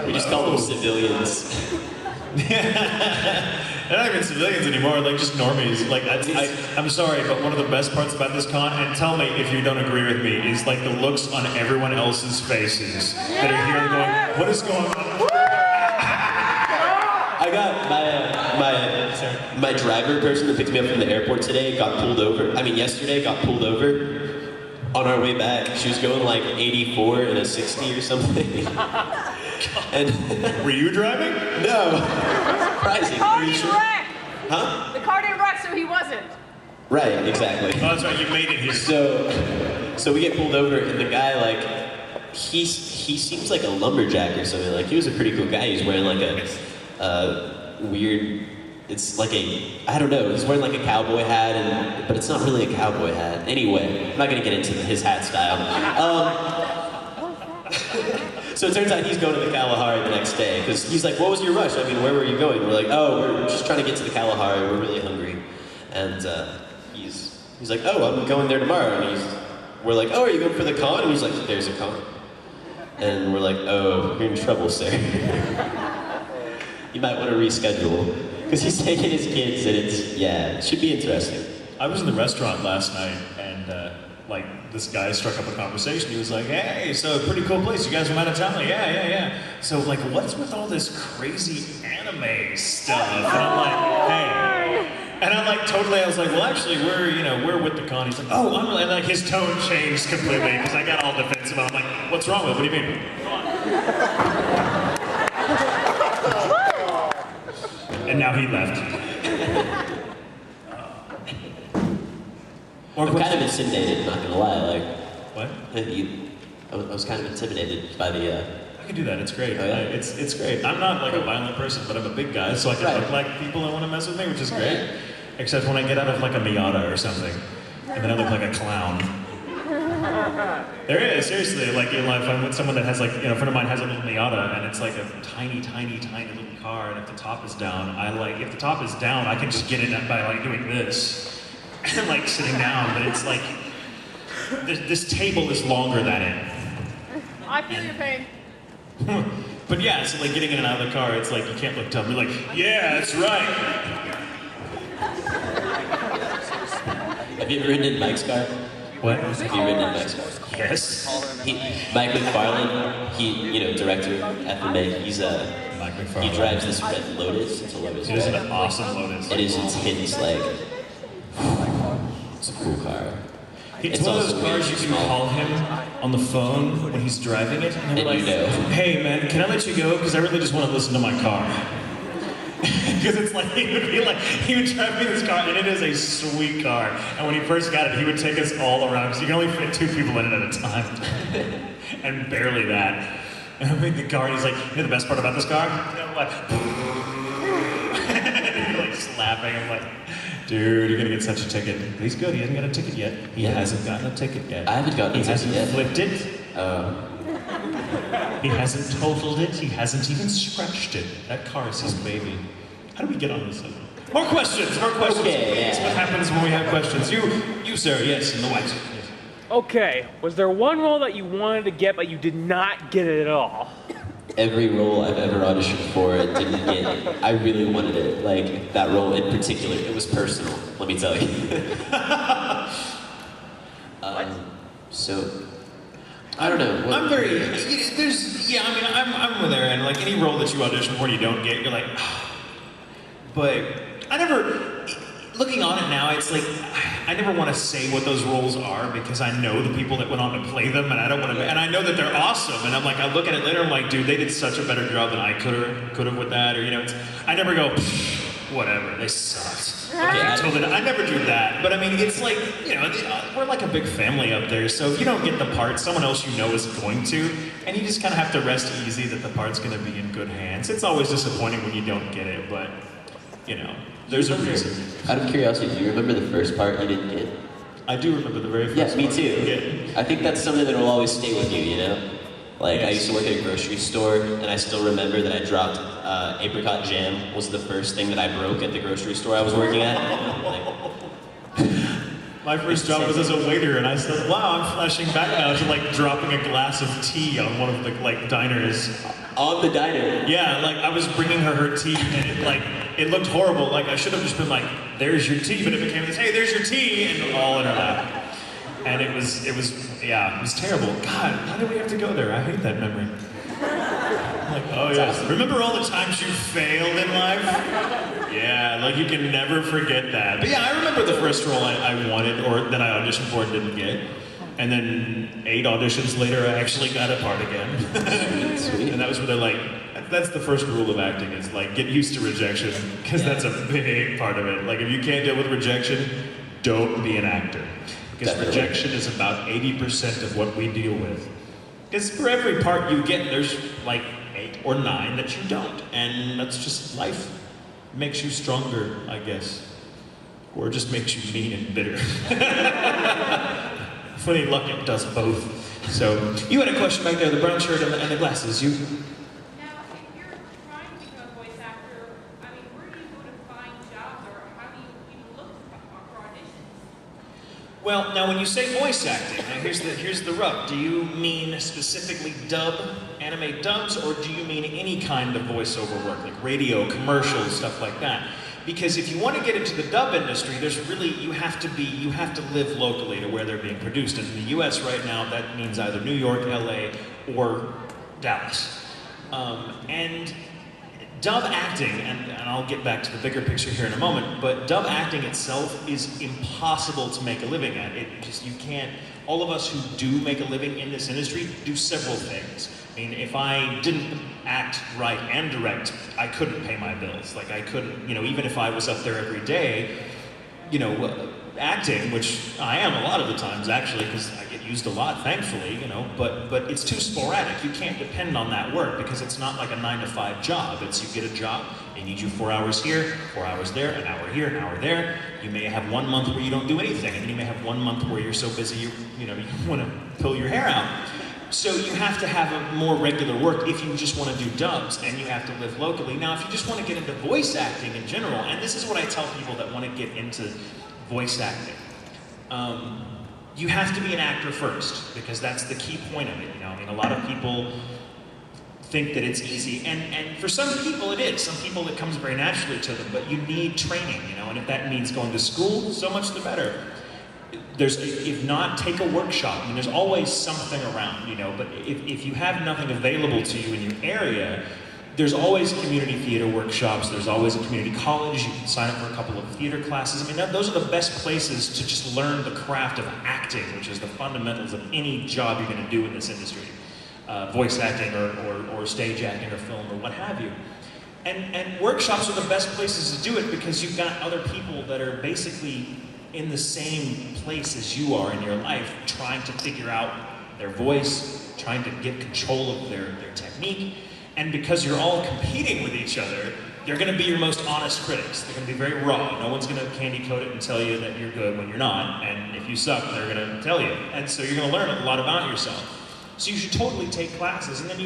We just call them civilians. They're not even civilians anymore, like just normies. Like I'm sorry, but one of the best parts about this con, and tell me if you don't agree with me, is like the looks on everyone else's faces that are here going, what is going on? I got my driver person that picked me up from the airport today got pulled over. Yesterday got pulled over on our way back. She was going like 84 in a 60 or something. And were you driving? No. Surprising. The car didn't wreck. Huh? The car didn't wreck, so he wasn't. Right, exactly. Oh, that's right, you made it here. So we get pulled over, and the guy, like, he seems like a lumberjack or something. Like, he was a pretty cool guy. He's wearing like a weird, it's like I don't know, he's wearing like a cowboy hat, but it's not really a cowboy hat. Anyway, I'm not gonna get into his hat style. So it turns out he's going to the Kalahari the next day, because he's like, what was your rush? Where were you going? We're like, oh, we're just trying to get to the Kalahari, we're really hungry. And he's like, oh, I'm going there tomorrow. And we're like, oh, are you going for the con? And he's like, there's a con. And we're like, oh, you're in trouble, sir. You might want to reschedule. Because he's taking his kids, and it should be interesting. I was in the restaurant last night, and this guy struck up a conversation. He was like, hey, so pretty cool place. You guys from out of town? Like, yeah. So what's with all this crazy anime stuff? And I'm like, hey. And I'm like, totally, I was like, well, actually, we're with the con. He's like, oh, I'm really, and like his tone changed completely, because I got all defensive. I'm like, what's wrong with it? What do you mean? And now he left. I'm kind of intimidated, not gonna lie. Like, what? I was kind of intimidated by the. I can do that. It's great. Oh, yeah? It's great. I'm not like a violent person, but I'm a big guy, so I can look like people that want to mess with me, which is great. Except when I get out of like a Miata or something, and then I look like a clown. There is, seriously, like if I'm with someone that has like, a friend of mine has a little Miata, and it's like a tiny little car, and if the top is down, if the top is down, I can just get in it by like doing this. And like sitting down, but it's like, this table is longer than it. I feel your pain. But yeah, so like getting in and out of the car, it's like you can't look tough. You're like, yeah, that's right. Have you ever ridden in Mike's car? What? Have you ridden in Mike's car? Yes. Mike McFarlane, director FMA, he drives this red Lotus. It's a Lotus. It is an awesome Lotus. It is intense, like, it's a cool car. It's one of those cars you can call him on the phone when he's driving it, and he'll be like, hey man, can I let you go? Because I really just want to listen to my car. Because it's like, he would drive me this car, and it is a sweet car. And when he first got it, he would take us all around, because you can only fit 2 people in it at a time. And barely that. And I made the car, and he's like, the best part about this car? And I'm like, you're like slapping, I'm like, dude, you're gonna get such a ticket. But he's good, he hasn't got a ticket yet. He hasn't gotten a ticket yet. I haven't gotten a ticket yet. He hasn't flipped it. He hasn't totaled it. He hasn't even scratched it. That car is his baby. How do we get on this? More questions. Okay, That's what happens when we have questions. You, sir, yes, in the white suit. Yes. Okay, was there one role that you wanted to get but you did not get it at all? Every role I've ever auditioned for, I didn't get it. I really wanted it. Like, that role in particular, it was personal, let me tell you. So, I don't know. I'm with there, and like any role that you audition for and you don't get, you're like, but I never, looking on it now, it's like, I never want to say what those roles are because I know the people that went on to play them, and I don't want to, and I know that they're awesome, and I'm like, I look at it later, I'm like, dude, they did such a better job than I could have with that, or I never go, whatever, they sucked. Okay, I never do that, but I mean, it's like, we're like a big family up there, so if you don't get the part, someone else is going to, and you just kind of have to rest easy that the part's going to be in good hands. It's always disappointing when you don't get it, but, there's a reason. Out of curiosity, do you remember the first part you didn't get? I do remember the very first part. Yeah, me too. Yeah. I think that's something that will always stay with you, Like, yes. I used to work at a grocery store, and I still remember that I dropped apricot jam was the first thing that I broke at the grocery store I was working at. My first job was as a waiter, and I said, wow, I'm flashing back now to like dropping a glass of tea on one of the like diners On the diner. Yeah, like I was bringing her tea, and it looked horrible. Like I should have just been like, "There's your tea," but it became this, "Hey, there's your tea," and all in her lap. And it was terrible. God, why did we have to go there? I hate that memory. Like, oh yeah, awesome. Remember all the times you failed in life? Yeah, like you can never forget that. But yeah, I remember the first role I wanted, or that I auditioned for and didn't get. And then 8 auditions later, I actually got a part again. Sweet. And that was where they're like, that's the first rule of acting, is like, get used to rejection, because that's a big part of it. Like, if you can't deal with rejection, don't be an actor. Because Definitely. rejection is about 80% of what we deal with. Because for every part you get, there's like 8 or 9 that you don't. And that's just life. Makes you stronger, I guess. Or just makes you mean and bitter. Funny luck, it does both. So, you had a question back there, the brown shirt and the glasses. You. Now, if you're trying to become a voice actor, I mean, where do you go to find jobs, or how do you even look for auditions? Well, now when you say voice acting, now here's the rub. Do you mean specifically anime dubs, or do you mean any kind of voiceover work, like radio, commercials, stuff like that? Because if you want to get into the dub industry, you have to live locally to where they're being produced. And in the US right now, that means either New York, LA, or Dallas. And dub acting, and I'll get back to the bigger picture here in a moment, but dub acting itself is impossible to make a living at. You can't, all of us who do make a living in this industry do several things. I mean, if I didn't act, write, and direct, I couldn't pay my bills. Like I couldn't, even if I was up there every day, acting, which I am a lot of the times actually, because I get used a lot, thankfully, but it's too sporadic. You can't depend on that work because it's not like a 9-to-5 job. It's you get a job, they need you 4 hours here, 4 hours there, an hour here, an hour there. You may have 1 month where you don't do anything, and then you may have 1 month where you're so busy you want to pull your hair out. So you have to have a more regular work if you just want to do dubs, and you have to live locally. Now, if you just want to get into voice acting in general, and this is what I tell people that want to get into voice acting, you have to be an actor first, because that's the key point of it. I mean, a lot of people think that it's easy, and for some people it is. Some people it comes very naturally to them, but you need training, and if that means going to school, so much the better. If not, take a workshop. I mean, there's always something around, but if you have nothing available to you in your area, there's always community theater workshops, there's always a community college, you can sign up for a couple of theater classes. I mean, those are the best places to just learn the craft of acting, which is the fundamentals of any job you're going to do in this industry. Voice acting or stage acting or film or what have you. And workshops are the best places to do it because you've got other people that are basically in the same place as you are in your life, trying to figure out their voice, trying to get control of their technique. And because you're all competing with each other, they're going to be your most honest critics. They're going to be very raw. No one's going to candy coat it and tell you that you're good when you're not. And if you suck, they're going to tell you. And so you're going to learn a lot about yourself. So you should totally take classes. And then you